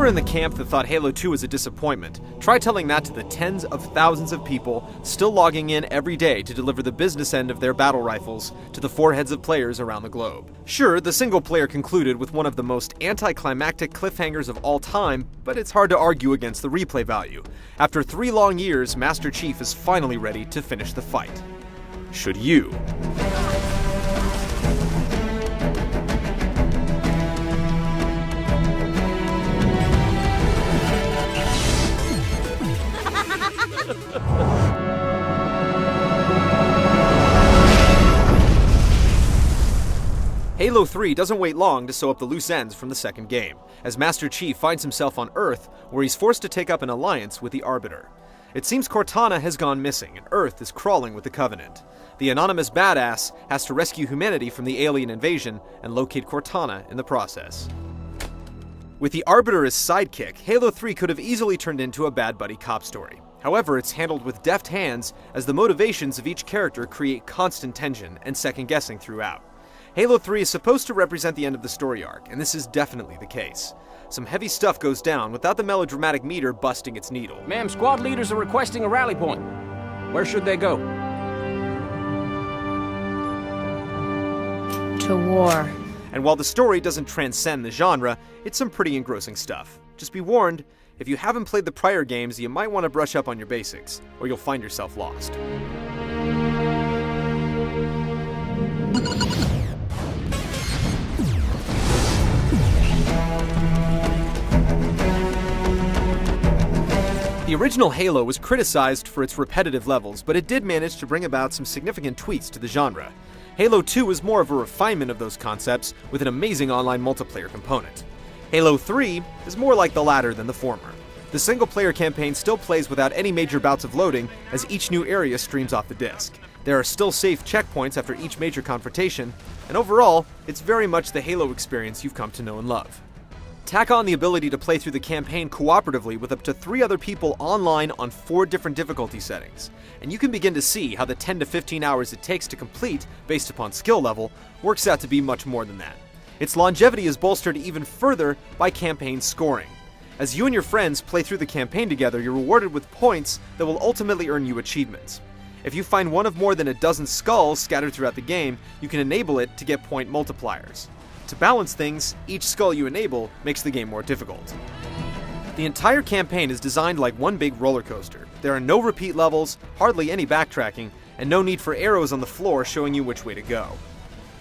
in the camp that thought Halo 2 was a disappointment, try telling that to the tens of thousands of people still logging in every day to deliver the business end of their battle rifles to the foreheads of players around the globe. Sure, the single player concluded with one of the most anticlimactic cliffhangers of all time, but it's hard to argue against the replay value. After 3 long years, Master Chief is finally ready to finish the fight. Should you? Halo 3 doesn't wait long to sew up the loose ends from the second game, as Master Chief finds himself on Earth, where he's forced to take up an alliance with the Arbiter. It seems Cortana has gone missing, and Earth is crawling with the Covenant. The anonymous badass has to rescue humanity from the alien invasion and locate Cortana in the process. With the Arbiter as sidekick, Halo 3 could have easily turned into a bad buddy cop story. However, it's handled with deft hands, as the motivations of each character create constant tension and second-guessing throughout. Halo 3 is supposed to represent the end of the story arc, and this is definitely the case. Some heavy stuff goes down without the melodramatic meter busting its needle. Ma'am, squad leaders are requesting a rally point. Where should they go? To war. And while the story doesn't transcend the genre, it's some pretty engrossing stuff. Just be warned, if you haven't played the prior games, you might want to brush up on your basics, or you'll find yourself lost. The original Halo was criticized for its repetitive levels, but it did manage to bring about some significant tweaks to the genre. Halo 2 is more of a refinement of those concepts, with an amazing online multiplayer component. Halo 3 is more like the latter than the former. The single-player campaign still plays without any major bouts of loading, as each new area streams off the disc. There are still safe checkpoints after each major confrontation, and overall, it's very much the Halo experience you've come to know and love. Tack on the ability to play through the campaign cooperatively with up to 3 other people online on 4 different difficulty settings, and you can begin to see how the 10 to 15 hours it takes to complete, based upon skill level, works out to be much more than that. Its longevity is bolstered even further by campaign scoring. As you and your friends play through the campaign together, you're rewarded with points that will ultimately earn you achievements. If you find one of more than a dozen skulls scattered throughout the game, you can enable it to get point multipliers. To balance things, each skull you enable makes the game more difficult. The entire campaign is designed like one big roller coaster. There are no repeat levels, hardly any backtracking, and no need for arrows on the floor showing you which way to go.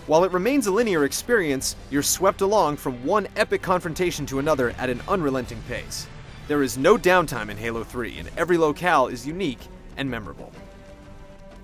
While it remains a linear experience, you're swept along from one epic confrontation to another at an unrelenting pace. There is no downtime in Halo 3, and every locale is unique and memorable.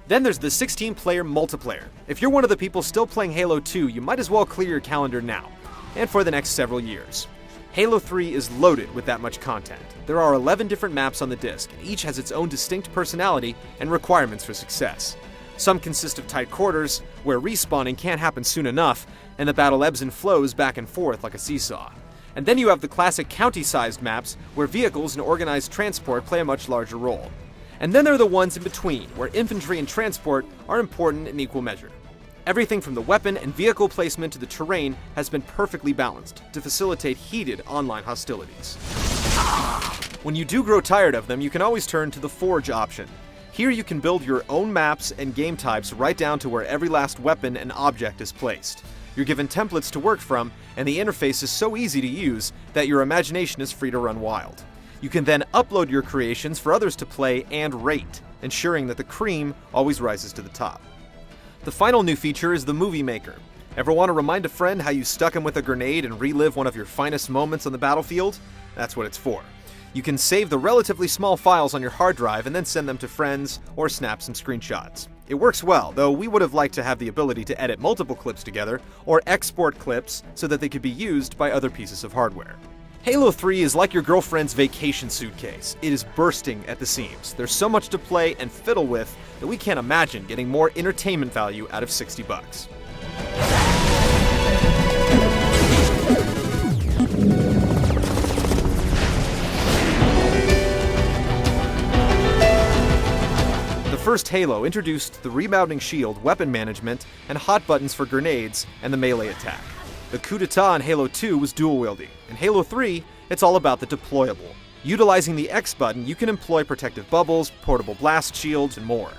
Then there's the 16-player multiplayer. If you're one of the people still playing Halo 2, you might as well clear your calendar now, and for the next several years. Halo 3 is loaded with that much content. There are 11 different maps on the disc, and each has its own distinct personality and requirements for success. Some consist of tight quarters, where respawning can't happen soon enough, and the battle ebbs and flows back and forth like a seesaw. And then you have the classic county-sized maps, where vehicles and organized transport play a much larger role. And then there are the ones in between, where infantry and transport are important in equal measure. Everything from the weapon and vehicle placement to the terrain has been perfectly balanced to facilitate heated online hostilities. When you do grow tired of them, you can always turn to the Forge option. Here you can build your own maps and game types right down to where every last weapon and object is placed. You're given templates to work from, and the interface is so easy to use that your imagination is free to run wild. You can then upload your creations for others to play and rate, ensuring that the cream always rises to the top. The final new feature is the Movie Maker. Ever want to remind a friend how you stuck him with a grenade and relive one of your finest moments on the battlefield? That's what it's for. You can save the relatively small files on your hard drive and then send them to friends or snap some screenshots. It works well, though we would have liked to have the ability to edit multiple clips together or export clips so that they could be used by other pieces of hardware. Halo 3 is like your girlfriend's vacation suitcase. It is bursting at the seams. There's so much to play and fiddle with that we can't imagine getting more entertainment value out of $60. The first Halo introduced the rebounding shield, weapon management, and hot buttons for grenades and the melee attack. The coup d'etat in Halo 2 was dual-wielding. In Halo 3, It's all about the deployable. Utilizing the X button, you can employ protective bubbles, portable blast shields, and more.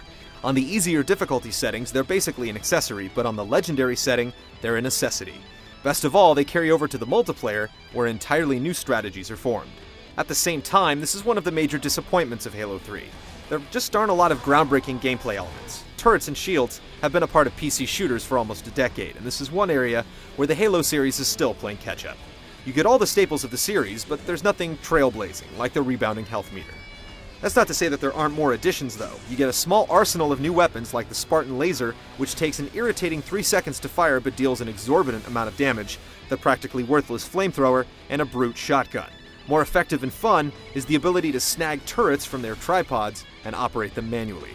On the easier difficulty settings, they're basically an accessory, but on the legendary setting, they're a necessity. Best of all, they carry over to the multiplayer, where entirely new strategies are formed. At the same time, this is one of the major disappointments of Halo 3. There just aren't a lot of groundbreaking gameplay elements. Turrets and shields have been a part of PC shooters for almost a decade, and this is one area where the Halo series is still playing catch-up. You get all the staples of the series, but there's nothing trailblazing, like the rebounding health meter. That's not to say that there aren't more additions, though. You get a small arsenal of new weapons like the Spartan Laser, which takes an irritating 3 seconds to fire but deals an exorbitant amount of damage, the practically worthless flamethrower, and a brute shotgun. More effective and fun is the ability to snag turrets from their tripods and operate them manually.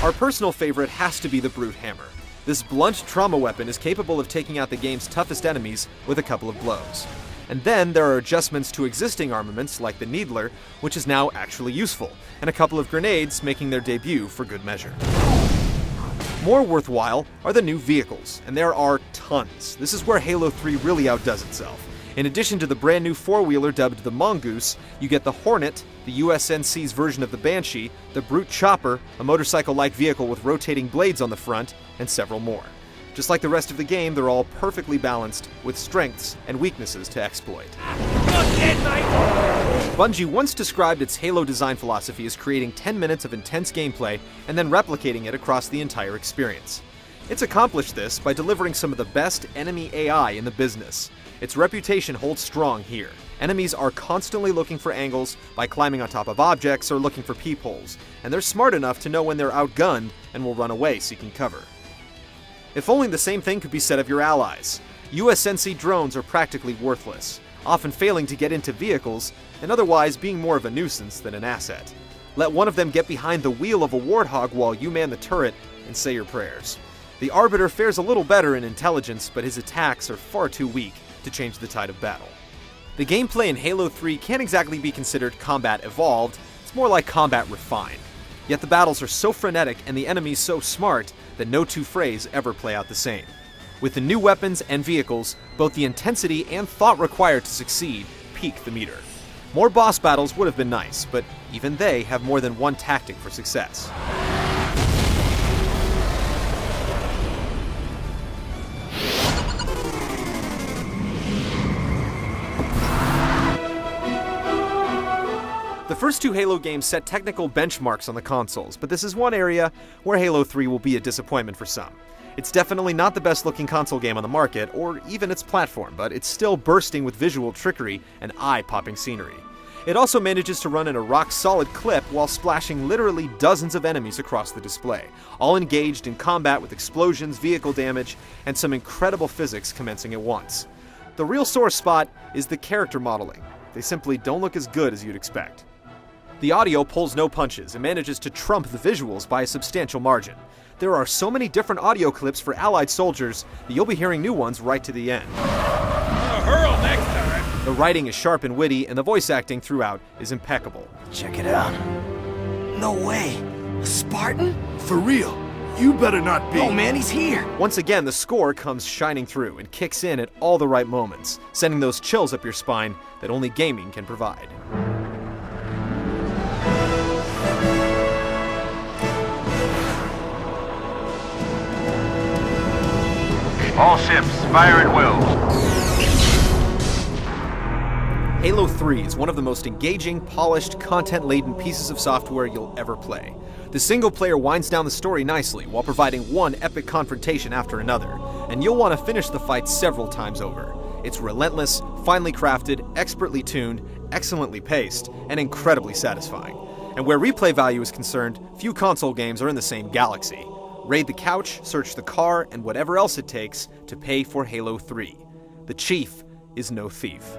Our personal favorite has to be the Brute Hammer. This blunt trauma weapon is capable of taking out the game's toughest enemies with a couple of blows. And then there are adjustments to existing armaments like the Needler, which is now actually useful, and a couple of grenades making their debut for good measure. More worthwhile are the new vehicles, and there are tons. This is where Halo 3 really outdoes itself. In addition to the brand new four-wheeler dubbed the Mongoose, you get the Hornet, the USNC's version of the Banshee, the Brute Chopper, a motorcycle-like vehicle with rotating blades on the front, and several more. Just like the rest of the game, they're all perfectly balanced, with strengths and weaknesses to exploit. Bungie once described its Halo design philosophy as creating 10 minutes of intense gameplay and then replicating it across the entire experience. It's accomplished this by delivering some of the best enemy AI in the business. Its reputation holds strong here. Enemies are constantly looking for angles by climbing on top of objects or looking for peepholes, and they're smart enough to know when they're outgunned and will run away seeking cover. If only the same thing could be said of your allies. USNC drones are practically worthless, often failing to get into vehicles and otherwise being more of a nuisance than an asset. Let one of them get behind the wheel of a Warthog while you man the turret and say your prayers. The Arbiter fares a little better in intelligence, but his attacks are far too weak to change the tide of battle. The gameplay in Halo 3 can't exactly be considered combat evolved, it's more like combat refined. Yet the battles are so frenetic and the enemies so smart that no two frays ever play out the same. With the new weapons and vehicles, both the intensity and thought required to succeed peak the meter. More boss battles would have been nice, but even they have more than one tactic for success. The first two Halo games set technical benchmarks on the consoles, but this is one area where Halo 3 will be a disappointment for some. It's definitely not the best looking console game on the market, or even its platform, but it's still bursting with visual trickery and eye-popping scenery. It also manages to run in a rock-solid clip while splashing literally dozens of enemies across the display, all engaged in combat with explosions, vehicle damage, and some incredible physics commencing at once. The real sore spot is the character modeling. They simply don't look as good as you'd expect. The audio pulls no punches and manages to trump the visuals by a substantial margin. There are so many different audio clips for Allied soldiers that you'll be hearing new ones right to the end. Hurl next time! The writing is sharp and witty, and the voice acting throughout is impeccable. Check it out. No way. A Spartan? For real, you better not be. Oh man, he's here. Once again, the score comes shining through and kicks in at all the right moments, sending those chills up your spine that only gaming can provide. All ships, fire at will. Halo 3 is one of the most engaging, polished, content-laden pieces of software you'll ever play. The single player winds down the story nicely while providing one epic confrontation after another, and you'll want to finish the fight several times over. It's relentless, finely crafted, expertly tuned, excellently paced, and incredibly satisfying. And where replay value is concerned, few console games are in the same galaxy. Raid the couch, search the car, and whatever else it takes to pay for Halo 3. The Chief is no thief.